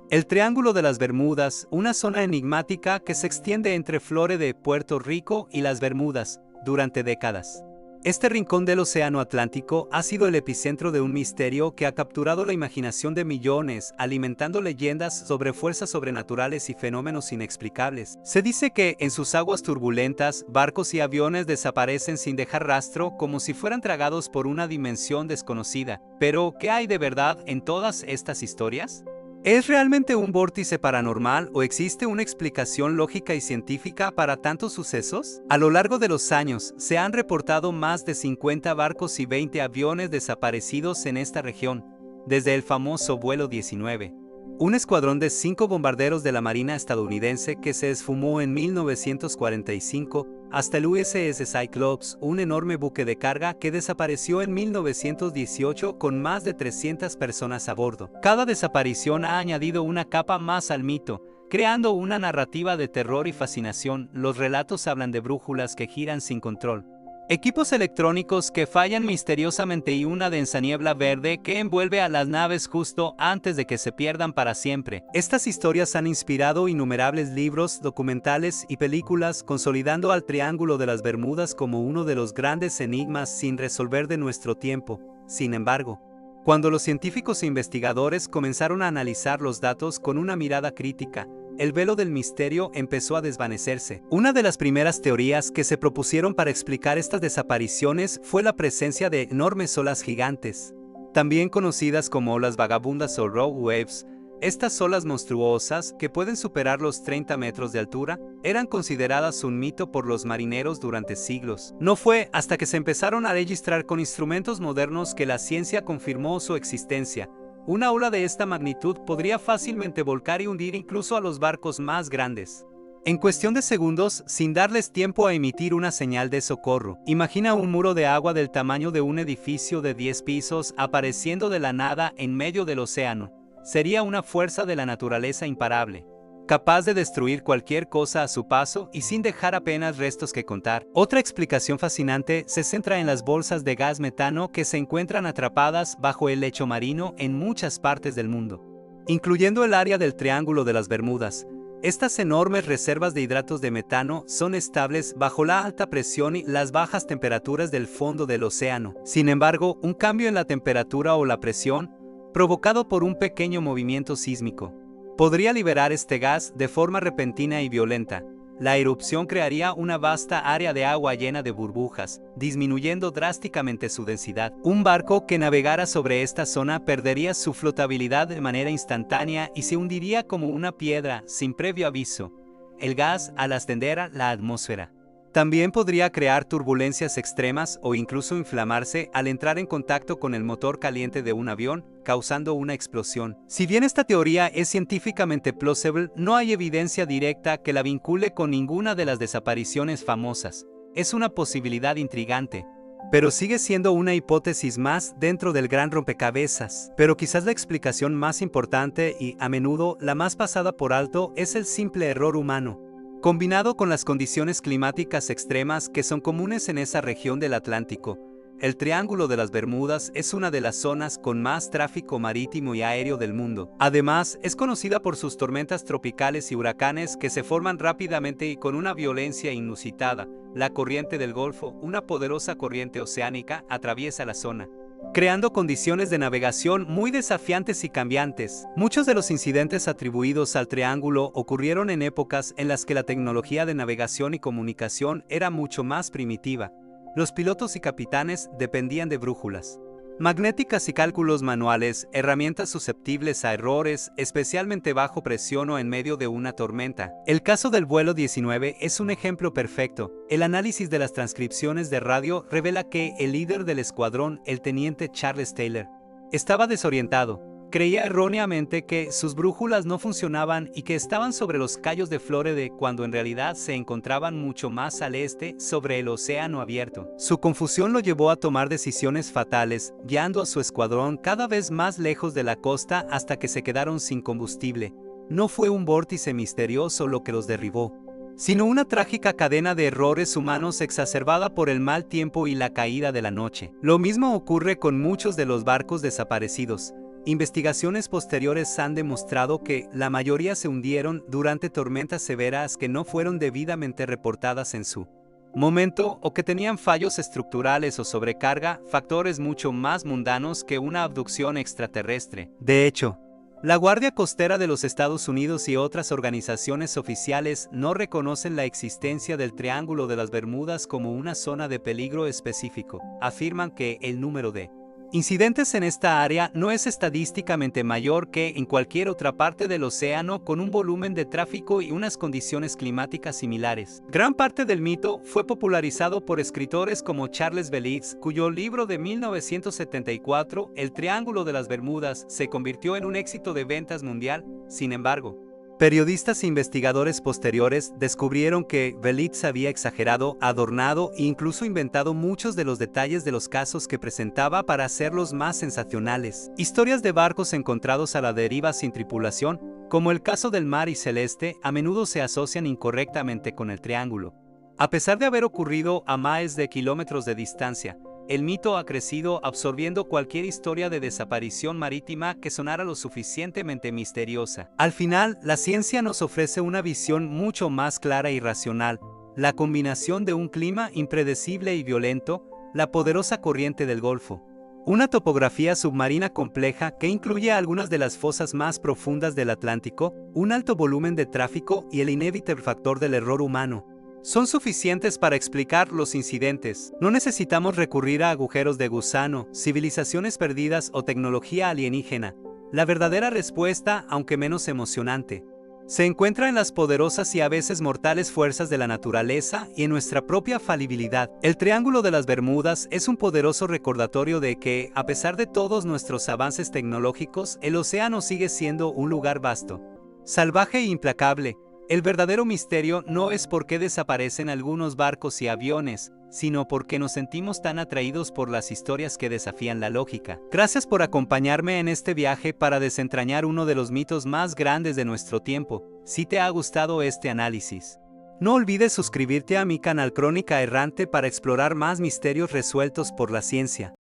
El Triángulo de las Bermudas, una zona enigmática que se extiende entre Florida de Puerto Rico y las Bermudas durante décadas. Este rincón del Océano Atlántico ha sido el epicentro de un misterio que ha capturado la imaginación de millones, alimentando leyendas sobre fuerzas sobrenaturales y fenómenos inexplicables. Se dice que, en sus aguas turbulentas, barcos y aviones desaparecen sin dejar rastro como si fueran tragados por una dimensión desconocida. Pero, ¿qué hay de verdad en todas estas historias? ¿Es realmente un vórtice paranormal o existe una explicación lógica y científica para tantos sucesos? A lo largo de los años, se han reportado más de 50 barcos y 20 aviones desaparecidos en esta región, desde el famoso vuelo 19. Un escuadrón de 5 bombarderos de la Marina estadounidense que se esfumó en 1945, hasta el USS Cyclops, un enorme buque de carga que desapareció en 1918 con más de 300 personas a bordo. Cada desaparición ha añadido una capa más al mito, creando una narrativa de terror y fascinación. Los relatos hablan de brújulas que giran sin control, equipos electrónicos que fallan misteriosamente y una densa niebla verde que envuelve a las naves justo antes de que se pierdan para siempre. Estas historias han inspirado innumerables libros, documentales y películas, consolidando al Triángulo de las Bermudas como uno de los grandes enigmas sin resolver de nuestro tiempo. Sin embargo, cuando los científicos e investigadores comenzaron a analizar los datos con una mirada crítica, el velo del misterio empezó a desvanecerse. Una de las primeras teorías que se propusieron para explicar estas desapariciones fue la presencia de enormes olas gigantes, también conocidas como olas vagabundas o rogue waves. Estas olas monstruosas, que pueden superar los 30 metros de altura, eran consideradas un mito por los marineros durante siglos. No fue hasta que se empezaron a registrar con instrumentos modernos que la ciencia confirmó su existencia. Una ola de esta magnitud podría fácilmente volcar y hundir incluso a los barcos más grandes. En cuestión de segundos, sin darles tiempo a emitir una señal de socorro. Imagina un muro de agua del tamaño de un edificio de 10 pisos apareciendo de la nada en medio del océano. Sería una fuerza de la naturaleza imparable, capaz de destruir cualquier cosa a su paso y sin dejar apenas restos que contar. Otra explicación fascinante se centra en las bolsas de gas metano que se encuentran atrapadas bajo el lecho marino en muchas partes del mundo, incluyendo el área del Triángulo de las Bermudas. Estas enormes reservas de hidratos de metano son estables bajo la alta presión y las bajas temperaturas del fondo del océano. Sin embargo, un cambio en la temperatura o la presión, provocado por un pequeño movimiento sísmico, podría liberar este gas de forma repentina y violenta. La erupción crearía una vasta área de agua llena de burbujas, disminuyendo drásticamente su densidad. Un barco que navegara sobre esta zona perdería su flotabilidad de manera instantánea y se hundiría como una piedra sin previo aviso. El gas al ascender a la atmósfera también podría crear turbulencias extremas o incluso inflamarse al entrar en contacto con el motor caliente de un avión, causando una explosión. Si bien esta teoría es científicamente plausible, no hay evidencia directa que la vincule con ninguna de las desapariciones famosas. Es una posibilidad intrigante, pero sigue siendo una hipótesis más dentro del gran rompecabezas. Pero quizás la explicación más importante y, a menudo, la más pasada por alto es el simple error humano, combinado con las condiciones climáticas extremas que son comunes en esa región del Atlántico. El Triángulo de las Bermudas es una de las zonas con más tráfico marítimo y aéreo del mundo. Además, es conocida por sus tormentas tropicales y huracanes que se forman rápidamente y con una violencia inusitada. La corriente del Golfo, una poderosa corriente oceánica, atraviesa la zona, creando condiciones de navegación muy desafiantes y cambiantes. Muchos de los incidentes atribuidos al triángulo ocurrieron en épocas en las que la tecnología de navegación y comunicación era mucho más primitiva. Los pilotos y capitanes dependían de brújulas magnéticas y cálculos manuales, herramientas susceptibles a errores, especialmente bajo presión o en medio de una tormenta. El caso del vuelo 19 es un ejemplo perfecto. El análisis de las transcripciones de radio revela que el líder del escuadrón, el teniente Charles Taylor, estaba desorientado. Creía erróneamente que sus brújulas no funcionaban y que estaban sobre los cayos de Florida cuando en realidad se encontraban mucho más al este, sobre el océano abierto. Su confusión lo llevó a tomar decisiones fatales, guiando a su escuadrón cada vez más lejos de la costa hasta que se quedaron sin combustible. No fue un vórtice misterioso lo que los derribó, sino una trágica cadena de errores humanos exacerbada por el mal tiempo y la caída de la noche. Lo mismo ocurre con muchos de los barcos desaparecidos. Investigaciones posteriores han demostrado que la mayoría se hundieron durante tormentas severas que no fueron debidamente reportadas en su momento o que tenían fallos estructurales o sobrecarga, factores mucho más mundanos que una abducción extraterrestre. De hecho, la Guardia Costera de los Estados Unidos y otras organizaciones oficiales no reconocen la existencia del Triángulo de las Bermudas como una zona de peligro específico. Afirman que el número de incidentes en esta área no es estadísticamente mayor que en cualquier otra parte del océano con un volumen de tráfico y unas condiciones climáticas similares. Gran parte del mito fue popularizado por escritores como Charles Bellitz, cuyo libro de 1974, El Triángulo de las Bermudas, se convirtió en un éxito de ventas mundial. Sin embargo, periodistas e investigadores posteriores descubrieron que Bellitz había exagerado, adornado e incluso inventado muchos de los detalles de los casos que presentaba para hacerlos más sensacionales. Historias de barcos encontrados a la deriva sin tripulación, como el caso del Mary Celeste, a menudo se asocian incorrectamente con el triángulo. A pesar de haber ocurrido a miles de kilómetros de distancia, el mito ha crecido absorbiendo cualquier historia de desaparición marítima que sonara lo suficientemente misteriosa. Al final, la ciencia nos ofrece una visión mucho más clara y racional, la combinación de un clima impredecible y violento, la poderosa corriente del Golfo, una topografía submarina compleja que incluye algunas de las fosas más profundas del Atlántico, un alto volumen de tráfico y el inevitable factor del error humano. Son suficientes para explicar los incidentes. No necesitamos recurrir a agujeros de gusano, civilizaciones perdidas o tecnología alienígena. La verdadera respuesta, aunque menos emocionante, se encuentra en las poderosas y a veces mortales fuerzas de la naturaleza y en nuestra propia falibilidad. El Triángulo de las Bermudas es un poderoso recordatorio de que, a pesar de todos nuestros avances tecnológicos, el océano sigue siendo un lugar vasto, salvaje e implacable. El verdadero misterio no es por qué desaparecen algunos barcos y aviones, sino porque nos sentimos tan atraídos por las historias que desafían la lógica. Gracias por acompañarme en este viaje para desentrañar uno de los mitos más grandes de nuestro tiempo. Si te ha gustado este análisis, no olvides suscribirte a mi canal Crónica Errante para explorar más misterios resueltos por la ciencia.